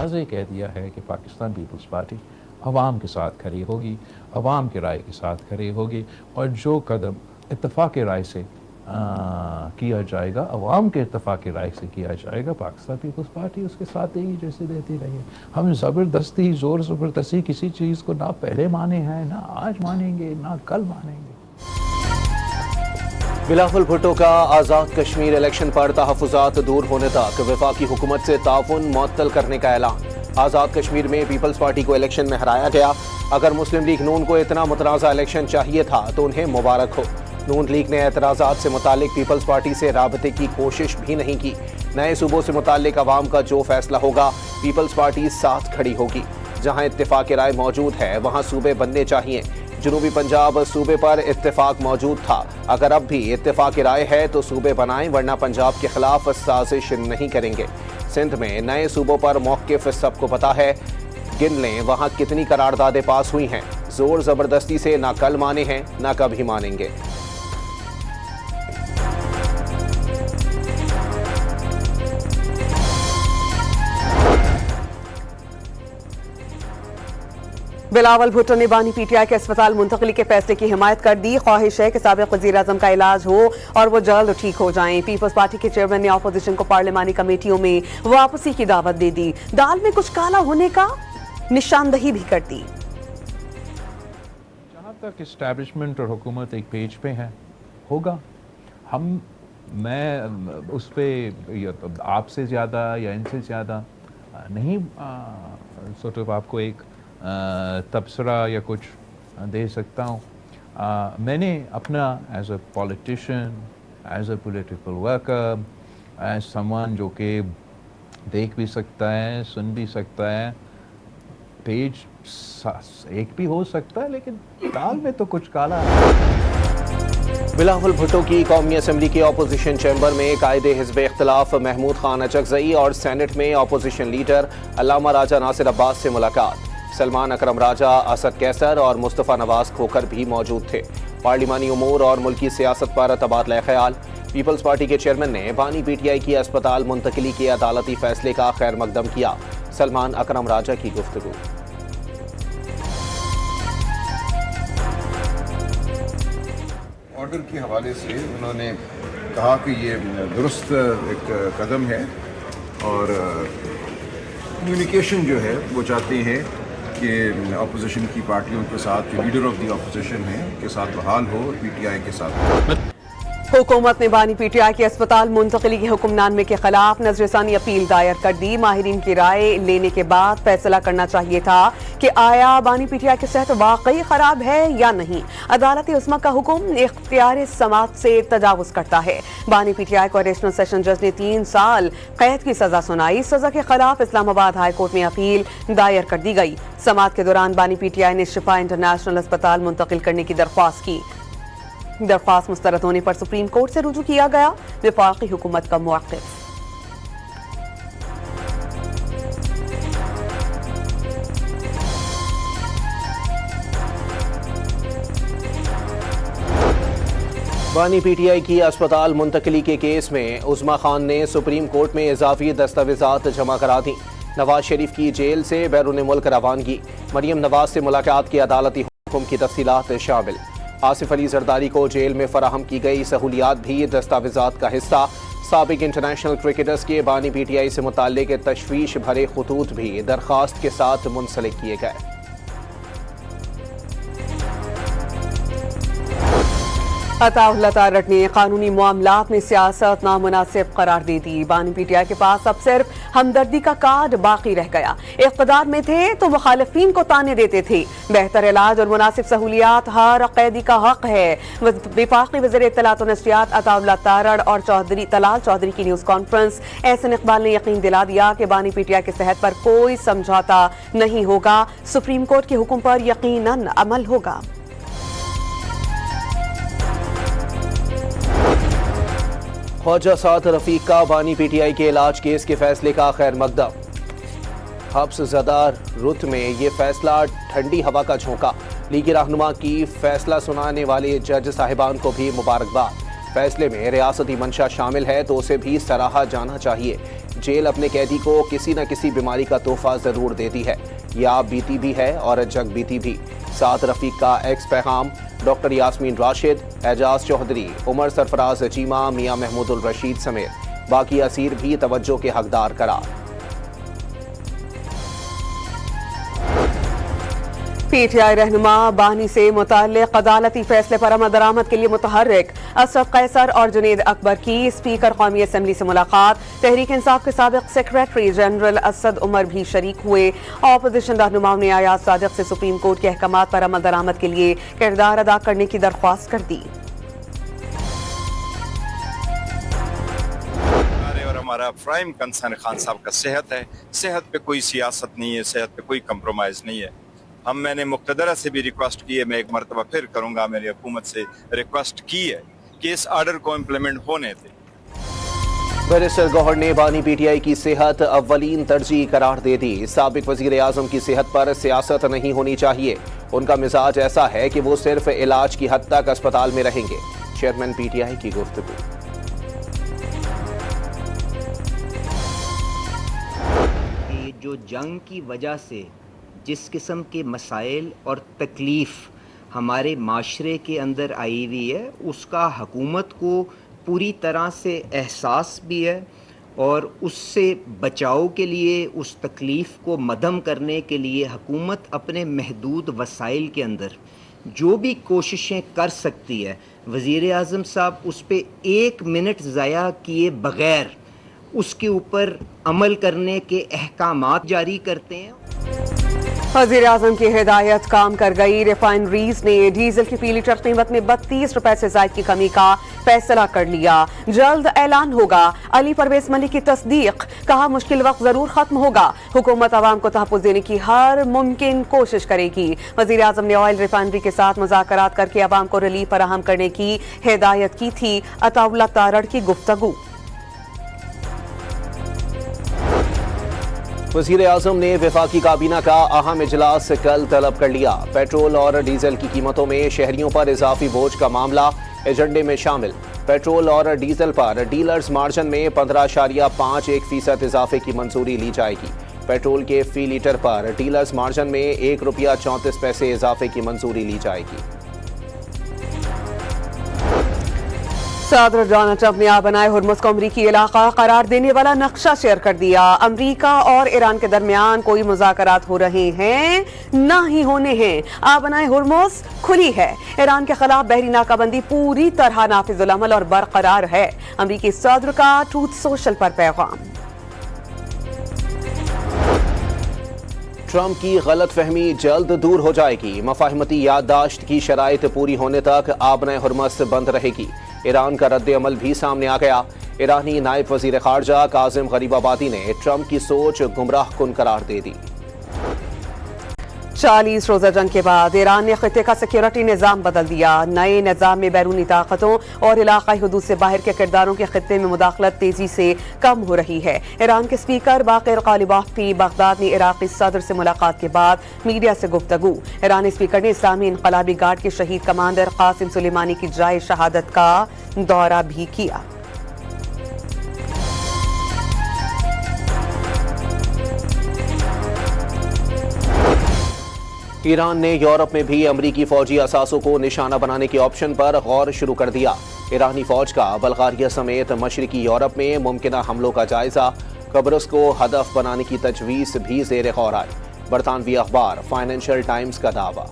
वाज़ेह कह दिया है कि पाकिस्तान पीपल्स पार्टी अवाम के साथ खड़ी होगी, अवाम की राय के साथ खड़ी होगी, और जो कदम इत्तफ़ाक़ राय से किया जाएगा, अवाम के इत्तफ़ाक़ राय से किया जाएगा, पाकिस्तान पीपल्स पार्टी उसके साथ देगी जैसे देती रही है। हम ज़बरदस्ती ज़ोर ज़बरदस्ती किसी चीज़ को ना पहले माने हैं, ना आज मानेंगे, ना कल मानेंगे। बिलावल भुट्टो का आज़ाद कश्मीर इलेक्शन पर तहफ़्फ़ुज़ात दूर होने तक वफाकी हुकूमत से ताउन मुअत्तल करने का ऐलान। आज़ाद कश्मीर में पीपल्स पार्टी को इलेक्शन में हराया गया। अगर मुस्लिम लीग नून को इतना मुतनाज़ा इलेक्शन चाहिए था तो उन्हें मुबारक हो। नून लीग ने एतराज़ात से मुतालिक पीपल्स पार्टी से राबते की कोशिश भी नहीं की। नए सूबों से मुतालिक अवाम का जो फैसला होगा, पीपल्स पार्टी साथ खड़ी होगी। जहाँ इत्तेफाक राय मौजूद है वहाँ सूबे बनने चाहिए। जनूबी पंजाब सूबे पर इत्तेफाक मौजूद था। अगर अब भी इत्तेफाक राय है तो सूबे बनाएं, वरना पंजाब के खिलाफ साजिश नहीं करेंगे। सिंध में नए सूबों पर मौक़िफ़ सबको पता है। गिन लें वहाँ कितनी करारदादें पास हुई हैं। जोर ज़बरदस्ती से ना कल माने हैं ना कभी मानेंगे। बिलावल भुट्टो ने बानी पीटीआई के अस्पताल मुंतकली के फैसले की हिमायत कर दी। ख्वाहिश है कि साबिक़ वज़ीर आज़म का इलाज हो और वो जल्द ठीक हो जाएं। पीपल्स पार्टी के चेयरमैन ने अपोजिशन को पार्लिमानी कमेटियों में वापसी की दावत दे दी। दाल में कुछ काला होने का निशानदही भी कर दी। जहाँ तक इस्टेब्लिशमेंट और हुकूमत एक पेज पे है, होगा। मैं उस पर आपसे ज़्यादा या इनसे ज़्यादा नहीं आपको एक तबसरा या कुछ दे सकता हूँ। मैंने अपना as a politician, as a political worker, as someone जो कि देख भी सकता है, सुन भी सकता है, पेज एक भी हो सकता है, लेकिन दाल में तो कुछ काला है। बिलावल भुट्टो की कौमी असम्बली के अपोजिशन चैम्बर में कायदे हिज़्ब इख्तिलाफ महमूद खान अचकज़ई और सेनेट में अपोजिशन लीडर अल्लामा राजा नासिर अब्बास से मुलाकात। सलमान अकरम राजा, असद कैसर और मुस्तफ़ा नवाज खोखर भी मौजूद थे। पार्लिमानी उमूर और मुल्की सियासत पर तबादला ख्याल। पीपल्स पार्टी के चेयरमैन ने बानी पीटीआई की अस्पताल मुंतकिली के अदालती फैसले का खैर मकदम किया। सलमान अकरम राजा की गुफ्तगू। ऑर्डर के हवाले से उन्होंने कहा कि ये दुरुस्त एक कदम है और कम्युनिकेशन जो है वो चाहते हैं कि अपोजिशन की पार्टियों के साथ जो लीडर ऑफ द अपोजिशन है के साथ बहाल हो, पीटीआई के साथ। हुकूमत ने बानी पीटीआई के अस्पताल मुंतकिली के हुक्मनामे के खिलाफ नजरसानी अपील दायर कर दी। माहिरीन की राय लेने के बाद फैसला करना चाहिए था कि आया बानी पीटीआई की सेहत वाकई खराब है या नहीं। अदालत उस्मा का हुक्म इख्तियार समात से तजावुज करता है। बानी पीटीआई को एडिशनल सेशन जज ने 3 साल कैद की सजा सुनाई। सजा के खिलाफ इस्लामाबाद हाई कोर्ट में अपील दायर कर दी गई। समात के दौरान बानी पीटीआई ने शिफा इंटरनेशनल अस्पताल मुंतकिल करने की दरख्वास्त की। दरख्वास्त मुस्तरद होने पर सुप्रीम कोर्ट से रुजू किया गया। वफाकी हुकूमत का मौक़िफ़। बानी पीटीआई की अस्पताल मुंतकिली के केस में उस्मा खान ने सुप्रीम कोर्ट में इजाफी दस्तावेजात जमा करा दी। नवाज शरीफ की जेल से बैरून मुल्क रवानगी। मरियम नवाज से मुलाकात की अदालती हुक्म की तफसीलात शामिल। आसिफ अली जरदारी को जेल में फराहम की गई सहूलियात भी दस्तावेजात का हिस्सा। साबिक इंटरनेशनल क्रिकेटर्स के बानी पीटीआई से मुताल्लिक तशवीश भरे खतूत भी दरखास्त के साथ मुंसलिक किए गए। अताउल्लाह तारड़ ने कानूनी मामलात में सियासत नामुनासिब करार दे दी। बानी पीटीआई के पास अब सिर्फ हमदर्दी का कार्ड बाकी रह गया। इक़्तिदार में थे तो मुखालिफिन को ताने देते थे। बेहतर इलाज और मुनासिब सहूलियात हर कैदी का हक है। वफाकी वज़ीर इत्तलात और नशरियात अताउल्लाह तारड़ और तलाल चौधरी की न्यूज़ कॉन्फ्रेंस एहसन इकबाल ने यकीन दिला दिया कि बानी पीटीआई के सेहत पर कोई समझौता नहीं होगा। सुप्रीम कोर्ट के हुक्म पर यकीनन अमल होगा। ख्वाजा साद रफीक का बानी पीटीआई के इलाज केस के फैसले का खैर मकदम। हब्स ज़दार रुत में ये फैसला ठंडी हवा का झोंका। लीगी रहनुमा की फैसला सुनाने वाले जज साहिबान को भी मुबारकबाद। फैसले में रियासती मंशा शामिल है तो उसे भी सराहा जाना चाहिए। जेल अपने कैदी को किसी न किसी बीमारी का तोहफा जरूर देती है। ये आप बीती भी है और जग बीती भी। साद रफीक का एक्स पैगाम। डॉक्टर यास्मीन राशिद, एजाज चौधरी, उमर सरफराज चीमा, मियां महमूदुल रशीद समेत बाकी असीर भी तवज्जो के हकदार करार। पीटीआई रहनुमा बानी से मुताल्लिक अदालती फैसले पर अमल दरामद के लिए मुतहर्रिक। असद कैसर और जुनेद अकबर की स्पीकर कौमी असम्बली से मुलाकात। तहरीक इंसाफ के साबिक सेक्रेटरी जनरल असद उमर भी शरीक हुए। अपोजिशन रहनुमाओं ने आयाज सादिक से सुप्रीम कोर्ट के अहकामात पर अमल दरामद के लिए किरदार अदा करने की दरख्वास्त कर दी। और हमारा प्राइम कंसर्न खान साहब का सेहत है। सेहत पे कोई सियासत नहीं है, सेहत पे कोई कंप्रोमाइज़ नहीं है। मैंने मुक़्तदरा से भी रिक्वेस्ट की है, मैं एक मरतबा फिर करूँगा, मेरी हुकूमत से रिक्वेस्ट की है कि इस आर्डर को इम्प्लीमेंट होने दें। बैरिस्टर गौहर ने बानी पीटीआई की सेहत अव्वलीन तरजीह करार दे दी। साबिक वज़ीर आज़म की सेहत पर सियासत नहीं होनी चाहिए। उनका मिजाज ऐसा है कि वो सिर्फ इलाज की हद तक अस्पताल में रहेंगे। चेयरमैन पीटीआई की गुफ्तगू। जो जंग की वजह से जिस किस्म के मसाइल और तकलीफ़ हमारे माशरे के अंदर आई हुई है, उसका हुकूमत को पूरी तरह से एहसास भी है और उससे बचाव के लिए, उस तकलीफ़ को मदम करने के लिए हुकूमत अपने महदूद वसाइल के अंदर जो भी कोशिशें कर सकती है, वज़ीर आज़म साहब उस पर 1 मिनट ज़ाया किए बग़ैर उसके ऊपर अमल करने के अहकामात जारी करते हैं। वज़ीर आज़म की हिदायत काम कर गई। रिफाइनरीज ने डीजल की फी लीटर कीमत में 32 रुपए से ज़ायद की कमी का फैसला कर लिया। जल्द ऐलान होगा। अली परवेज मलिक की तस्दीक। कहा मुश्किल वक्त जरूर खत्म होगा। हुकूमत आवाम को तहफ़्फ़ुज़ देने की हर मुमकिन कोशिश करेगी। वज़ीर आज़म ने ऑयल रिफाइनरी के साथ मुज़ाकरात करके आवाम को रिलीफ फराहम करने की हिदायत की थी। अताउल्लाह तारड़ की गुफ्तगू। वज़ीर आज़म ने वफाकी काबीना का अहम इजलास कल तलब कर लिया। पेट्रोल और डीजल की कीमतों में शहरियों पर इजाफी बोझ का मामला एजेंडे में शामिल। पेट्रोल और डीजल पर डीलर्स मार्जिन में 15.51% इजाफे की मंजूरी ली जाएगी। पेट्रोल के फी लीटर पर डीलर्स मार्जिन में ₹1.34 इजाफे की मंजूरी ली जाएगी। सदर डोनाल्ड ट्रंप ने बनाए हुर्मुज़ को अमरीकी इलाका करार देने वाला नक्शा शेयर कर दिया। अमरीका और ईरान के दरमियान कोई मुज़ाकरात हो रहे हैं ना ही होने हैं। बनाए हुर्मुज़ खुली है। ईरान के खिलाफ बहरी नाकाबंदी पूरी तरह नाफिजुल अमल और बरकरार है। अमरीकी सदर का ट्रूथ सोशल पर पैगाम। ट्रंप की गलत फहमी जल्द दूर हो जाएगी। मफाहमती याददाश्त की शराइत पूरी होने तक आबनाए हुर्मुज़ बंद रहेगी। ईरान का रद्द अमल भी सामने आ गया। ईरानी नायब वज़ीर ख़ारजा काज़िम गरीबाबादी ने ट्रंप की सोच गुमराह कुन करार दे दी। 40 रोज़ा जंग के बाद ईरान ने खित्ते का सिक्योरिटी निज़ाम बदल दिया। नए निज़ाम में बैरूनी ताकतों और इलाक़ाई हुदूद से बाहर के किरदारों के खित्ते में मुदाखलत तेज़ी से कम हो रही है। ईरान के स्पीकर बाक़िर क़ालिबाफ़ी बगदाद में इराक़ी सदर से मुलाकात के बाद मीडिया से गुफ्तगू। ईरानी स्पीकर ने इस्लामी इनक़लाबी गार्ड के शहीद कमांडर क़ासिम सुलेमानी की जाए शहादत का दौरा भी किया। ईरान ने यूरोप में भी अमरीकी फौजी असासों को निशाना बनाने के ऑप्शन पर गौर शुरू कर दिया। ईरानी फौज का बल्गारिया समेत मशरकी यूरोप में मुमकिन हमलों का जायजा। कब्रस को हदफ बनाने की तजवीज़ भी ज़ेर गौर आई। बरतानवी अखबार फाइनेंशियल टाइम्स का दावा।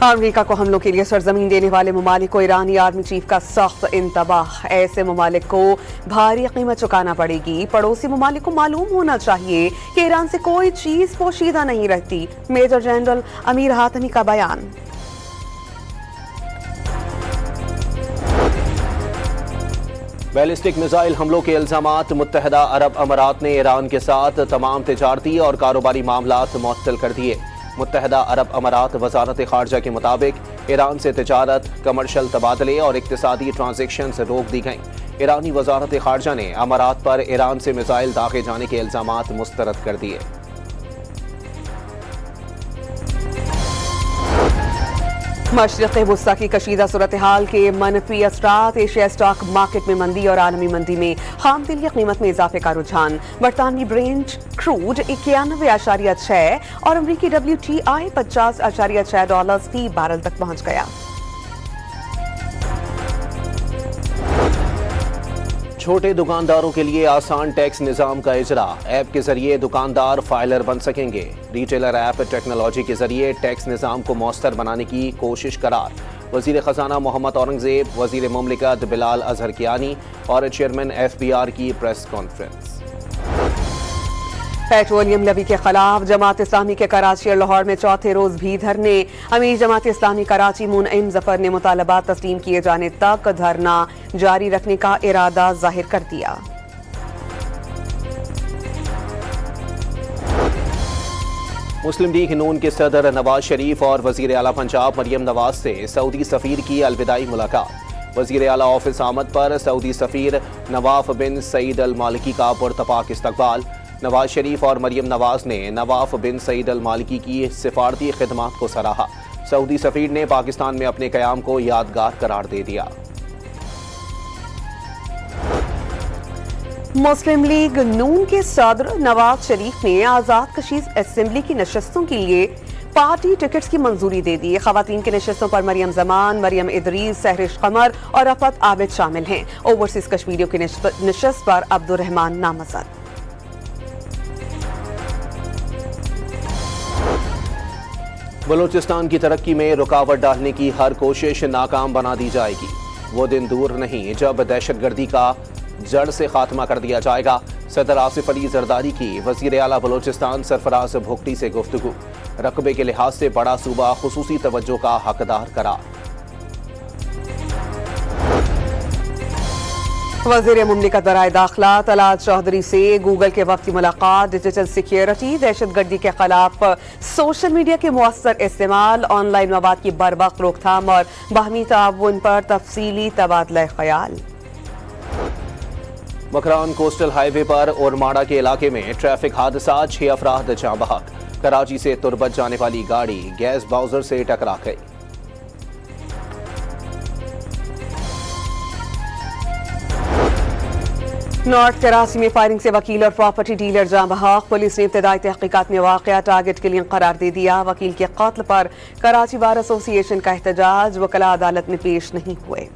अमरीका को हमलों के लिए सरजमीन देने वाले ममालिक को ईरानी आर्मी चीफ का सख्त इंतबाह। ऐसे ममालिक को भारी कीमत चुकाना पड़ेगी। पड़ोसी ममालिक को मालूम होना चाहिए कि ईरान से कोई चीज पोशीदा नहीं रहती। मेजर जनरल अमीर हातमी का बयान। बैलिस्टिक मिसाइल हमलों के इल्जामात। मुत्तहिदा अरब अमारात ने ईरान के साथ तमाम तिजारती और कारोबारी मामलात मुअत्तल कर दिए। मुत्तहिदा अरब अमारात वज़ारत ख़ारजा के मुताबिक ईरान से तिजारत, कमर्शल तबादले और इक़्तिसादी ट्रांजेक्शंस रोक दी गईं। ईरानी वज़ारत ख़ारजा ने अमारात पर ईरान से मिसाइल दागे जाने के इल्ज़ामात मुस्तरद कर दिए। मशरिक़ वुस्ता की कशीदा सूरत हाल के मनफी असरात, एशिया स्टॉक मार्केट में मंदी और आलमी मंदी में खाम तेल की कीमत में इजाफे का रुझान। बरतानवी ब्रेंट क्रूड 91.6 और अमरीकी WTI 50.6 डॉलर्स फी बैरल तक पहुंच गया। छोटे दुकानदारों के लिए आसान टैक्स निज़ाम का इजरा, ऐप के जरिए दुकानदार फाइलर बन सकेंगे। रिटेलर ऐप टेक्नोलॉजी के जरिए टैक्स निज़ाम को मौसर बनाने की कोशिश करार। वज़ीर ख़जाना मोहम्मद औरंगज़ेब, वज़ीर मुमलिकत बिलाल अजहर कियानी और चेयरमैन FBR की प्रेस कॉन्फ्रेंस। पेट्रोलियम लवी के खिलाफ जमात इस्लामी के कराची और लाहौर में चौथे रोज भी धरने। अमीर जमात इस्लामी कराची मुनइम जफर ने मुतालबात तस्लीम किए जाने तक धरना जारी रखने का इरादा जाहिर कर दिया। मुस्लिम लीग नून के सदर नवाज शरीफ और वज़ीर आला पंजाब मरियम नवाज से सऊदी सफ़ीर की अलविदाई मुलाकात। वज़ीर आला ऑफिस आमद पर सऊदी सफ़ीर नवाफ बिन सईद अल मालिकी का पुरतपाक इस्तकबाल। नवाज शरीफ और मरियम नवाज ने नवाफ बिन सईद अल मालिकी की सिफारती खिदमात को सराहा। सऊदी सफ़ीर ने पाकिस्तान में अपने क़याम को यादगार करार दे दिया। मुस्लिम लीग नून के सदर नवाज शरीफ ने आज़ाद कशीर असेंबली की नशस्तों के लिए पार्टी टिकट्स की मंजूरी दे दी। ख़वातीन की नशस्तों पर मरियम जमान, मरियम इदरीस, सहरिश कमर और रफ़त आबिद शामिल हैं। ओवरसीज कश्मीरियों की नशस्त पर अब्दुर्रहमान नामज़द। बलूचिस्तान की तरक्की में रुकावट डालने की हर कोशिश नाकाम बना दी जाएगी। वो दिन दूर नहीं जब दहशतगर्दी का जड़ से खात्मा कर दिया जाएगा। सदर आसिफ अली जरदारी की वज़ीर आला बलूचिस्तान सरफराज भुगटी से गुफ्तगू। रकबे के लिहाज से बड़ा सूबा खुसूसी तवज्जो का हकदार करार। वज़ीर मुमलिकत बराए दाखिला तलात चौधरी से गूगल के वक्त की मुलाकात। डिजिटल सिक्योरिटी, दहशतगर्दी के खिलाफ सोशल मीडिया के मुअस्सर इस्तेमाल, ऑनलाइन मवाद की बरवक्त रोकथाम और बाहमी ताउन पर तफसीली तबादला ख्याल। मकरान कोस्टल हाईवे पर ओरमाड़ा के इलाके में ट्रैफिक हादसा, 6 अफराद जाँ बहक। कराची से तुरबत जाने वाली गाड़ी गैस बाउजर से टकरा गई। नॉर्थ कराची में फायरिंग से वकील और प्रॉपर्टी डीलर जाँ बहक। पुलिस ने इब्तदाई तहकीकात में वाक़या टारगेट के लिए करार दे दिया। वकील के कत्ल पर कराची बार एसोसिएशन का एहतजाज, वकला अदालत में पेश नहीं हुए।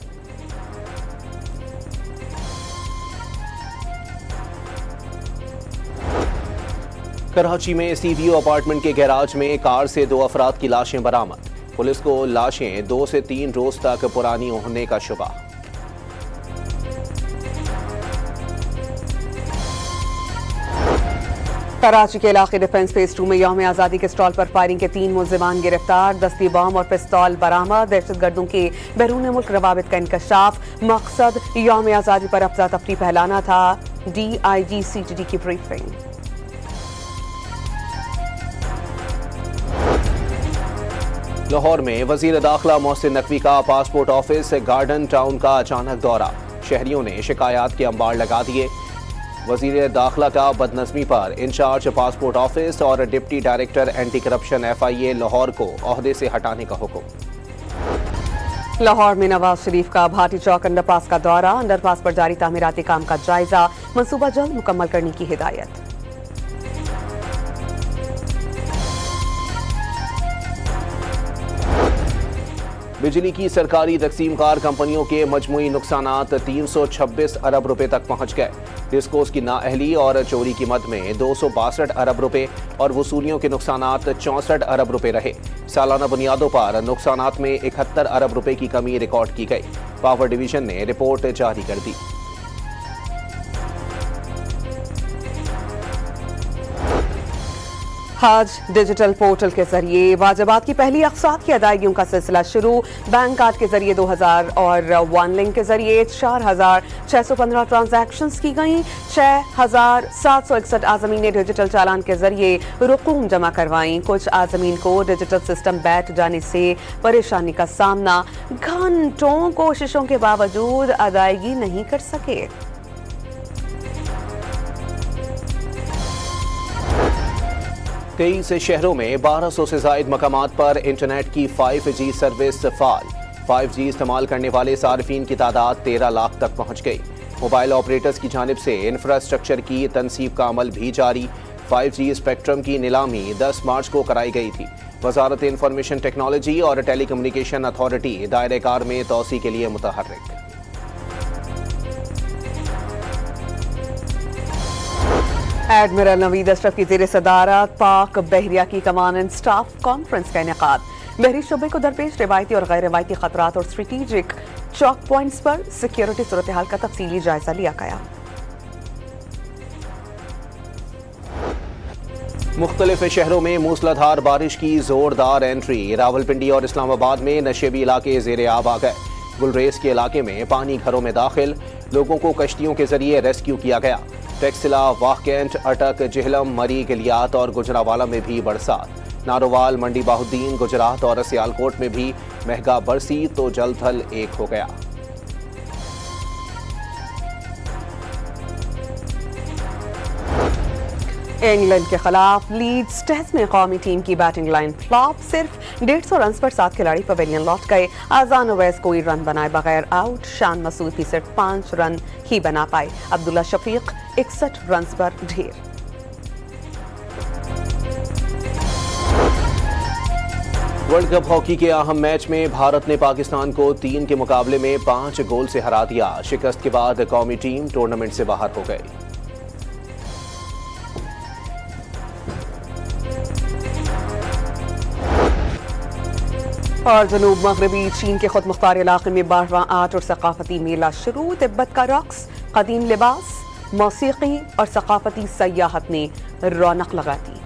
कराची में CVO अपार्टमेंट के गैराज में कार से 2 अफराद की लाशें बरामद। पुलिस को लाशें 2 से 3 रोज तक पुरानी होने का शुबा। कराची के इलाके डिफेंस फेज 2 में यौम आज़ादी के स्टॉल पर फायरिंग के 3 मुल्जिमान गिरफ्तार। दस्ती बम और पिस्तौल बरामद। दहशतगर्दों के बैरून मुल्क रवाबित का इंकशाफ। मकसद यौम आज़ादी पर अफजा तफरी फैलाना था। DIG CTD की ब्रीफिंग। लाहौर में वजीर दाखिला मोहसिन नकवी का पासपोर्ट ऑफिस गार्डन टाउन का अचानक दौरा। शहरियों ने शिकायत के अंबार लगा दिए। वजीर दाखिला का बदनज़मी पर इंचार्ज पासपोर्ट ऑफिस और deputy director anti corruption FIA Lahore को ओहदे से हटाने का हुक्म। लाहौर में नवाज शरीफ का भाटी चौक अंडरपास का दौरा। अंडरपास पर जारी तामीराती काम का जायजा, मंसूबा जल्द मुकम्मल करने की हिदायत। बिजली की सरकारी तकसीमकार कंपनियों के मजमूई नुकसानात 326 अरब रुपए तक पहुंच गए। डिस्कोस की नाअहली और चोरी की मद में 262 अरब रुपए और वसूलियों के नुकसानात 64 अरब रुपए रहे। सालाना बुनियादों पर नुकसानात में 71 अरब रुपए की कमी रिकॉर्ड की गई। पावर डिवीजन ने रिपोर्ट जारी कर दी। हज डिजिटल पोर्टल के जरिए वाजिबात की पहली अक़सात की अदायगियों का सिलसिला शुरू। बैंक कार्ड के जरिए 2000 और वन लिंक के जरिए 4615 ट्रांजैक्शंस की गई। 6761 आज़मीन ने डिजिटल चालान के जरिए रुकूम जमा करवाई। कुछ आज़मीन को डिजिटल सिस्टम बैठ जाने से परेशानी का सामना, घंटों कोशिशों के बावजूद अदायगी नहीं कर सके। 23 شہروں میں 1200 سے زائد مقامات پر انٹرنیٹ کی 5G سروس فعال. 5G استعمال کرنے والے صارفین کی تعداد 13 لاکھ تک پہنچ گئی. موبائل آپریٹرز کی جانب سے انفراسٹرکچر کی تنصیب کا عمل بھی جاری. 5G اسپیکٹرم کی نیلامی 10 مارچ کو کرائی گئی تھی. وزارت انفارمیشن ٹیکنالوجی اور ٹیلی کمیونیکیشن اتھارٹی دائرہ کار میں توسیع کے لیے متحرک. ایڈمرل نوید اشرف کی زیر صدارت پاک بحریہ کی کمان اینڈ سٹاف کانفرنس کا انعقاد. بحری شعبے کو درپیش روایتی اور غیر روایتی خطرات اور اسٹریٹجک چوک پوائنٹس پر سیکیورٹی صورتحال کا تفصیلی جائزہ لیا گیا. مختلف شہروں میں موسلادھار بارش کی زوردار انٹری. راولپنڈی اور اسلام آباد میں نشیبی علاقے زیر آب آ گئے. گلریز کے علاقے میں پانی گھروں میں داخل. لوگوں کو کشتیوں کے ذریعے ریسکیو کیا گیا. ٹیکسلا، واہ کینٹ، اٹک، جہلم، مری، گلیات اور گجرانوالہ میں بھی برسات. ناروال، منڈی بہودین، گجرات اور سیالکوٹ میں بھی مہنگا برسی تو جل تھل ایک ہو گیا. انگلینڈ کے خلاف لیڈز ٹیسٹ میں قومی ٹیم کی بیٹنگ لائن فلاپ. صرف 150 رنز پر 7 کھلاڑی پویلین لوٹ گئے. اذان اویس کوئی رن بنائے بغیر آؤٹ. شان مسعود بھی صرف 5 رن ہی بنا پائے. عبداللہ شفیق 61 رنز پر ڈھیر. ورلڈ کپ ہاکی کے اہم میچ میں بھارت نے پاکستان کو 3 کے مقابلے میں 5 گول سے ہرا دیا. شکست کے بعد قومی ٹیم ٹورنامنٹ سے باہر ہو گئی. اور جنوب مغربی چین کے خود مختار علاقے میں 12واں آرٹ اور ثقافتی میلہ شروع. تبت کا رقص، قدیم لباس، موسیقی اور ثقافتی سیاحت نے رونق لگا دی.